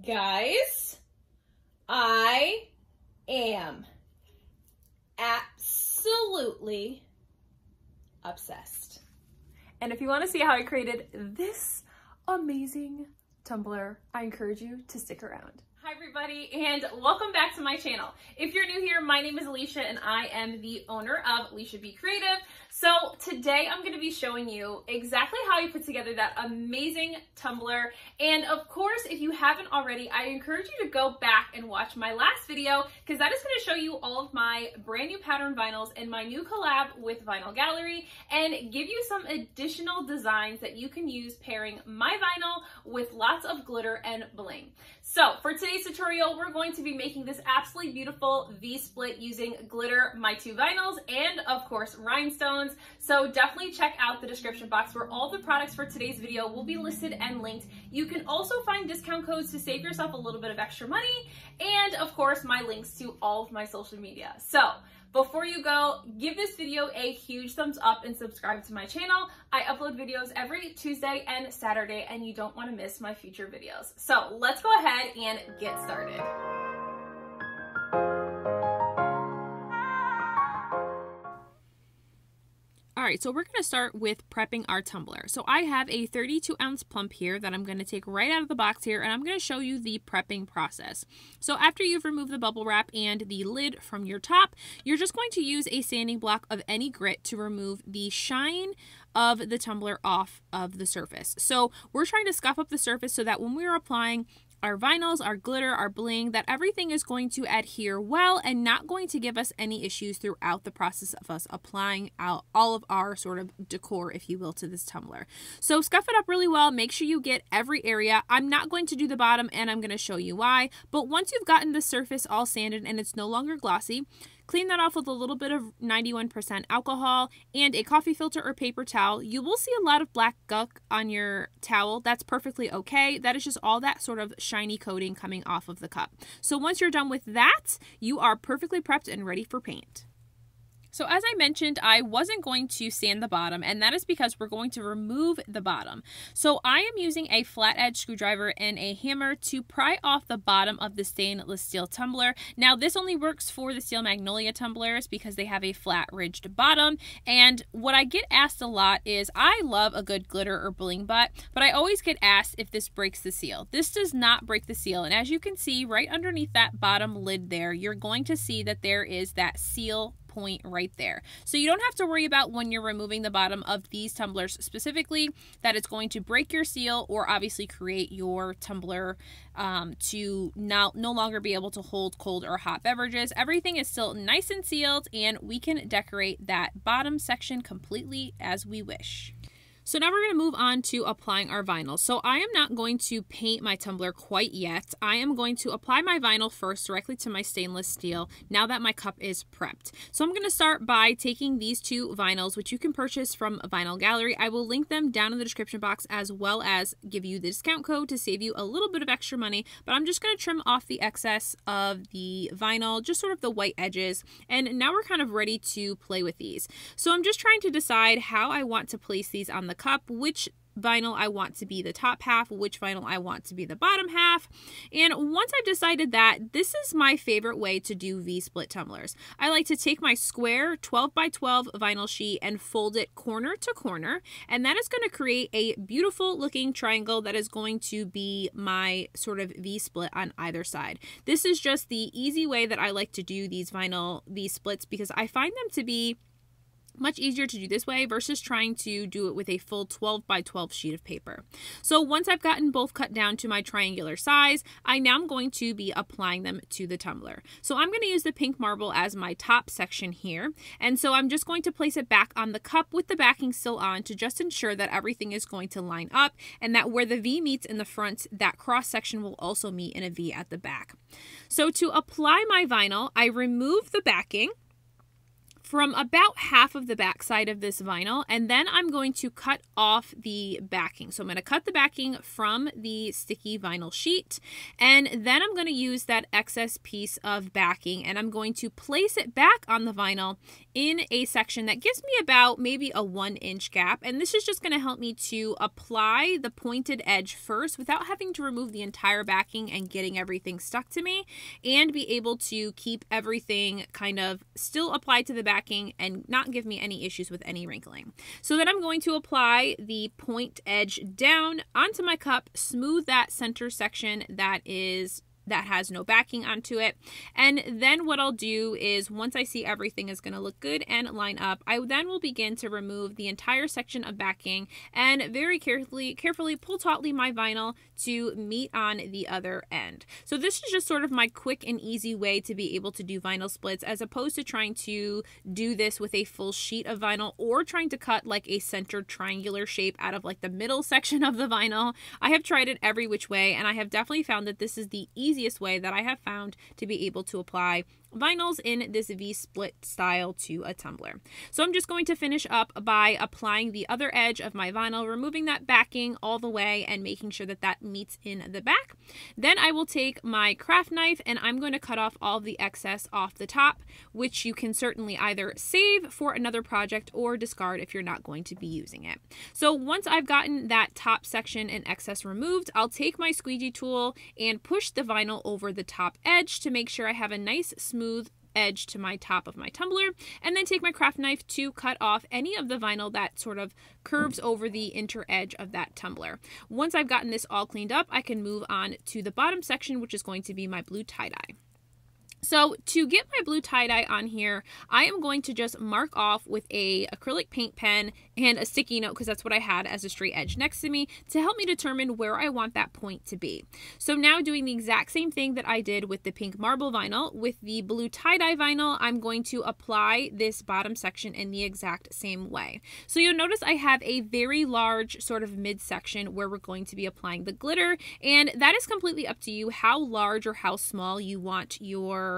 Guys, I am absolutely obsessed. And if you want to see how I created this amazing tumbler, I encourage you to stick around. Hi everybody, and welcome back to my channel. If you're new here, my name is Lysha and I am the owner of Lysha Be Creative. So today I'm going to be showing you exactly how I put together that amazing tumbler. And of course, if you haven't already, I encourage you to go back and watch my last video because that is going to show you all of my brand new pattern vinyls and my new collab with Vinyl Gallery and give you some additional designs that you can use pairing my vinyl with lots of glitter and bling. So for today's tutorial, we're going to be making this absolutely beautiful V-split using glitter, my two vinyls, and of course rhinestones. So definitely check out the description box where all the products for today's video will be listed and linked. You can also find discount codes to save yourself a little bit of extra money, and of course my links to all of my social media. So before you go, give this video a huge thumbs up and subscribe to my channel. I upload videos every Tuesday and Saturday, and you don't want to miss my future videos. So let's go ahead and get started. All right, so we're going to start with prepping our tumbler. So I have a 32-ounce plump here that I'm going to take right out of the box here, and I'm going to show you the prepping process. So after you've removed the bubble wrap and the lid from your top, you're just going to use a sanding block of any grit to remove the shine of the tumbler off of the surface. So we're trying to scuff up the surface so that when we're applying our vinyls, our glitter, our bling, that everything is going to adhere well and not going to give us any issues throughout the process of us applying out all of our sort of decor, if you will, to this tumbler. So scuff it up really well. Make sure you get every area. I'm not going to do the bottom, and I'm going to show you why. But once you've gotten the surface all sanded and it's no longer glossy, clean that off with a little bit of 91% alcohol and a coffee filter or paper towel. You will see a lot of black gunk on your towel. That's perfectly okay. That is just all that sort of shiny coating coming off of the cup. So once you're done with that, you are perfectly prepped and ready for paint. So as I mentioned, I wasn't going to sand the bottom, and that is because we're going to remove the bottom. So I am using a flat edge screwdriver and a hammer to pry off the bottom of the stainless steel tumbler. Now this only works for the Steel Magnolia tumblers because they have a flat ridged bottom. And what I get asked a lot is, I love a good glitter or bling butt, but I always get asked if this breaks the seal. This does not break the seal. And as you can see right underneath that bottom lid there, you're going to see that there is that seal point right there. So you don't have to worry about when you're removing the bottom of these tumblers specifically that it's going to break your seal or obviously create your tumbler to no longer be able to hold cold or hot beverages. Everything is still nice and sealed, and we can decorate that bottom section completely as we wish. So now we're going to move on to applying our vinyl. So I am not going to paint my tumbler quite yet. I am going to apply my vinyl first directly to my stainless steel now that my cup is prepped. So I'm going to start by taking these two vinyls, which you can purchase from Vinyl Gallery. I will link them down in the description box as well as give you the discount code to save you a little bit of extra money. But I'm just going to trim off the excess of the vinyl, just sort of the white edges. And now we're kind of ready to play with these. So I'm just trying to decide how I want to place these on the cup, which vinyl I want to be the top half, which vinyl I want to be the bottom half. And once I've decided that, this is my favorite way to do V-split tumblers. I like to take my square 12 by 12 vinyl sheet and fold it corner to corner, and that is going to create a beautiful looking triangle that is going to be my sort of V-split on either side. This is just the easy way that I like to do these vinyl V-splits because I find them to be much easier to do this way versus trying to do it with a full 12 by 12 sheet of paper. So once I've gotten both cut down to my triangular size, I now am going to be applying them to the tumbler. So I'm going to use the pink marble as my top section here. And so I'm just going to place it back on the cup with the backing still on to just ensure that everything is going to line up and that where the V meets in the front, that cross section will also meet in a V at the back. So to apply my vinyl, I remove the backing, from about half of the back side of this vinyl, and then I'm going to cut off the backing. So I'm going to cut the backing from the sticky vinyl sheet, and then I'm going to use that excess piece of backing and I'm going to place it back on the vinyl in a section that gives me about maybe a 1-inch gap. And this is just going to help me to apply the pointed edge first without having to remove the entire backing and getting everything stuck to me, and be able to keep everything kind of still applied to the backing and not give me any issues with any wrinkling. So then I'm going to apply the point edge down onto my cup, smooth that center section that has no backing onto it. And then what I'll do is, once I see everything is going to look good and line up, I then will begin to remove the entire section of backing and very carefully pull tautly my vinyl to meet on the other end. So this is just sort of my quick and easy way to be able to do vinyl splits, as opposed to trying to do this with a full sheet of vinyl or trying to cut like a centered triangular shape out of like the middle section of the vinyl. I have tried it every which way, and I have definitely found that this is the easiest way that I have found to be able to apply vinyls in this V-split style to a tumbler. So I'm just going to finish up by applying the other edge of my vinyl, removing that backing all the way and making sure that that meets in the back. Then I will take my craft knife and I'm going to cut off all the excess off the top, which you can certainly either save for another project or discard if you're not going to be using it. So once I've gotten that top section and excess removed, I'll take my squeegee tool and push the vinyl over the top edge to make sure I have a nice smooth edge to my top of my tumbler, and then take my craft knife to cut off any of the vinyl that sort of curves over the inner edge of that tumbler. Once I've gotten this all cleaned up, I can move on to the bottom section, which is going to be my blue tie-dye. So to get my blue tie-dye on here, I am going to just mark off with a acrylic paint pen and a sticky note, because that's what I had as a straight edge next to me, to help me determine where I want that point to be. So now, doing the exact same thing that I did with the pink marble vinyl, with the blue tie-dye vinyl, I'm going to apply this bottom section in the exact same way. So you'll notice I have a very large sort of midsection where we're going to be applying the glitter, and that is completely up to you how large or how small you want your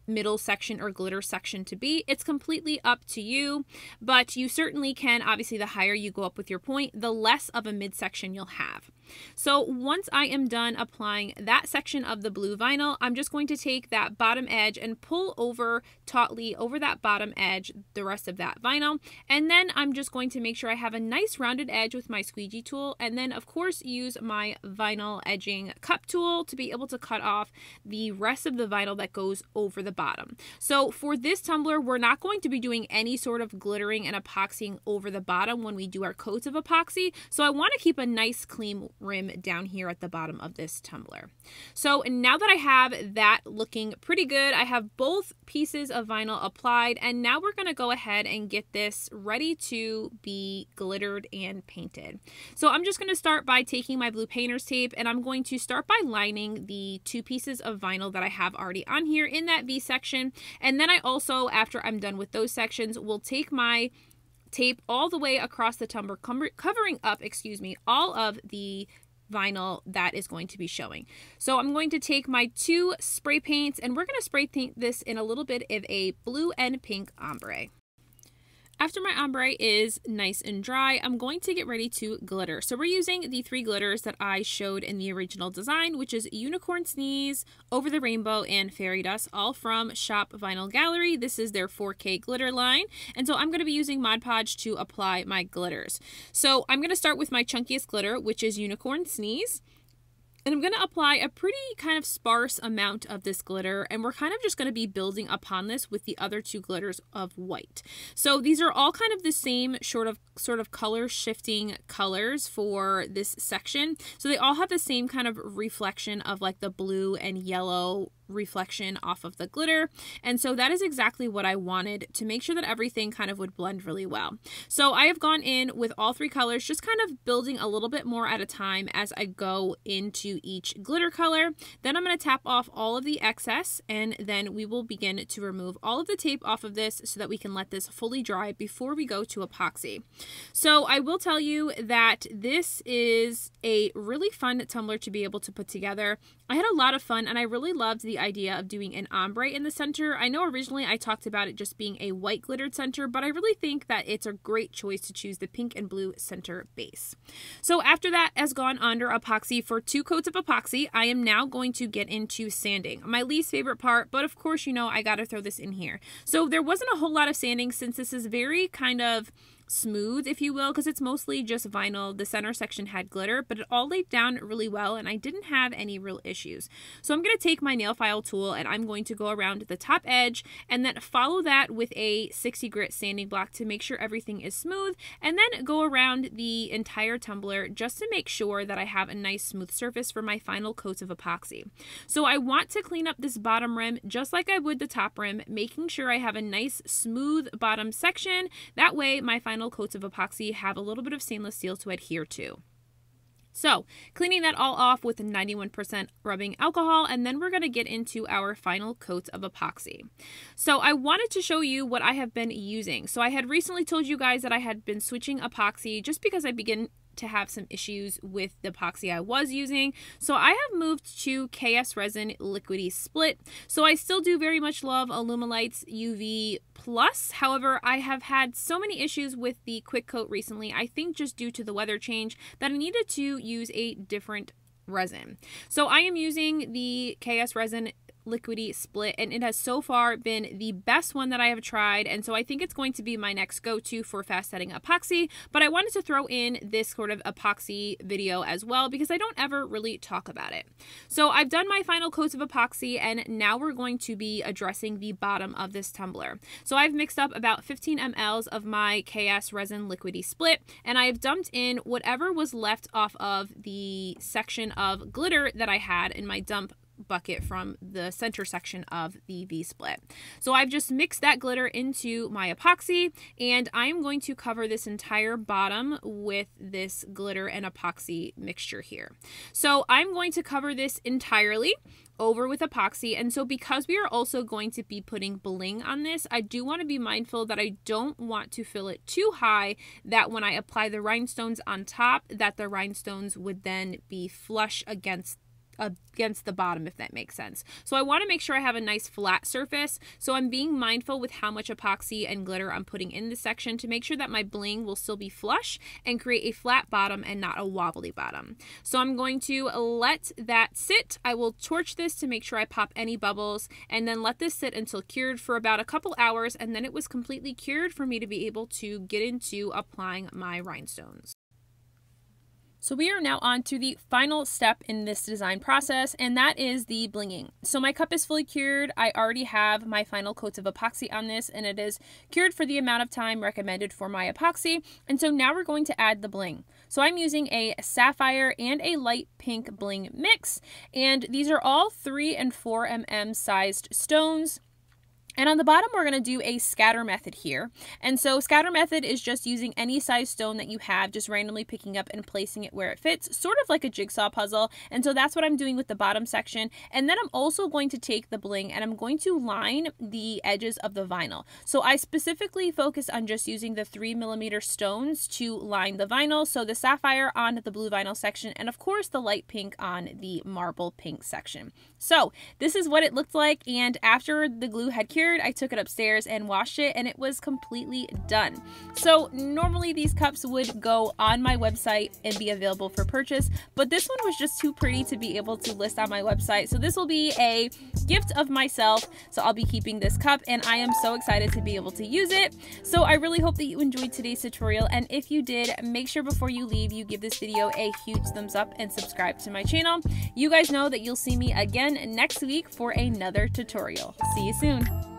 middle section or glitter section to be. It's completely up to you, but you certainly can, obviously the higher you go up with your point, the less of a midsection you'll have. So once I am done applying that section of the blue vinyl, I'm just going to take that bottom edge and pull over tautly over that bottom edge the rest of that vinyl, and then I'm just going to make sure I have a nice rounded edge with my squeegee tool, and then of course use my vinyl edging cup tool to be able to cut off the rest of the vinyl that goes over the bottom. So for this tumbler, we're not going to be doing any sort of glittering and epoxying over the bottom when we do our coats of epoxy, so I want to keep a nice clean rim down here at the bottom of this tumbler. So now that I have that looking pretty good, I have both pieces of vinyl applied, and now we're going to go ahead and get this ready to be glittered and painted. So I'm just going to start by taking my blue painter's tape, and I'm going to start by lining the two pieces of vinyl that I have already on here in that V section, and then I also, after I'm done with those sections, will take my tape all the way across the tumbler, covering up, all of the vinyl that is going to be showing. So I'm going to take my two spray paints, and we're going to spray paint this in a little bit of a blue and pink ombre. After my ombre is nice and dry, I'm going to get ready to glitter. So we're using the 3 glitters that I showed in the original design, which is Unicorn Sneeze, Over the Rainbow, and Fairy Dust, all from Shop Vinyl Gallery. This is their 4K glitter line. And so I'm going to be using Mod Podge to apply my glitters. So I'm going to start with my chunkiest glitter, which is Unicorn Sneeze. And I'm going to apply a pretty kind of sparse amount of this glitter, and we're kind of just going to be building upon this with the other 2 glitters of white. So these are all kind of the same sort of color shifting colors for this section. So they all have the same kind of reflection of like the blue and yellow reflection off of the glitter, and so that is exactly what I wanted, to make sure that everything kind of would blend really well. So I have gone in with all 3 colors, just kind of building a little bit more at a time as I go into each glitter color. Then I'm going to tap off all of the excess, and then we will begin to remove all of the tape off of this so that we can let this fully dry before we go to epoxy. So I will tell you that this is a really fun tumbler to be able to put together. I had a lot of fun, and I really loved the idea of doing an ombre in the center. I know originally I talked about it just being a white glittered center, but I really think that it's a great choice to choose the pink and blue center base. So after that has gone under epoxy for 2 coats of epoxy, I am now going to get into sanding. My least favorite part, but of course, you know, I got to throw this in here. So there wasn't a whole lot of sanding since this is very kind of smooth, if you will, because it's mostly just vinyl. The center section had glitter, but it all laid down really well and I didn't have any real issues. So I'm going to take my nail file tool and I'm going to go around the top edge and then follow that with a 60 grit sanding block to make sure everything is smooth, and then go around the entire tumbler just to make sure that I have a nice smooth surface for my final coats of epoxy. So I want to clean up this bottom rim just like I would the top rim, making sure I have a nice smooth bottom section. That way my final coats of epoxy have a little bit of stainless steel to adhere to. So cleaning that all off with 91% rubbing alcohol, and then we're going to get into our final coats of epoxy. So I wanted to show you what I have been using. So I had recently told you guys that I had been switching epoxy just because I begin to have some issues with the epoxy I was using. So I have moved to KS Resin Liquidy Split. So I still do very much love Alumilite's UV Plus. However, I have had so many issues with the quick coat recently, I think just due to the weather change, that I needed to use a different resin. So I am using the KS Resin Liquidy Split, and it has so far been the best one that I have tried, and so I think it's going to be my next go-to for fast setting epoxy. But I wanted to throw in this sort of epoxy video as well because I don't ever really talk about it. So I've done my final coats of epoxy, and now we're going to be addressing the bottom of this tumbler. So I've mixed up about 15 ml of my KS Resin Liquidy Split, and I've dumped in whatever was left off of the section of glitter that I had in my dump bucket from the center section of the V-split. So I've just mixed that glitter into my epoxy, and I'm going to cover this entire bottom with this glitter and epoxy mixture here. So I'm going to cover this entirely over with epoxy, and so because we are also going to be putting bling on this, I do want to be mindful that I don't want to fill it too high that when I apply the rhinestones on top, that the rhinestones would then be flush against the bottom, if that makes sense. So I want to make sure I have a nice flat surface. So I'm being mindful with how much epoxy and glitter I'm putting in this section to make sure that my bling will still be flush and create a flat bottom and not a wobbly bottom. So I'm going to let that sit. I will torch this to make sure I pop any bubbles, and then let this sit until cured for about a couple hours, and then it was completely cured for me to be able to get into applying my rhinestones. So we are now on to the final step in this design process, and that is the blinging. So my cup is fully cured. I already have my final coats of epoxy on this, and it is cured for the amount of time recommended for my epoxy. And so now we're going to add the bling. So I'm using a sapphire and a light pink bling mix, and these are all 3 and 4 mm sized stones. And on the bottom, we're going to do a scatter method here. And so scatter method is just using any size stone that you have, just randomly picking up and placing it where it fits, sort of like a jigsaw puzzle. And so that's what I'm doing with the bottom section. And then I'm also going to take the bling and I'm going to line the edges of the vinyl. So I specifically focus on just using the 3 mm stones to line the vinyl. So the sapphire on the blue vinyl section, and of course the light pink on the marble pink section. So this is what it looked like, and after the glue had cured, I took it upstairs and washed it, and it was completely done. So normally these cups would go on my website and be available for purchase, but this one was just too pretty to be able to list on my website. So this will be a gift of myself. So I'll be keeping this cup, and I am so excited to be able to use it. So I really hope that you enjoyed today's tutorial, and if you did, make sure before you leave you give this video a huge thumbs up and subscribe to my channel. You guys know that you'll see me again next week for another tutorial. See you soon.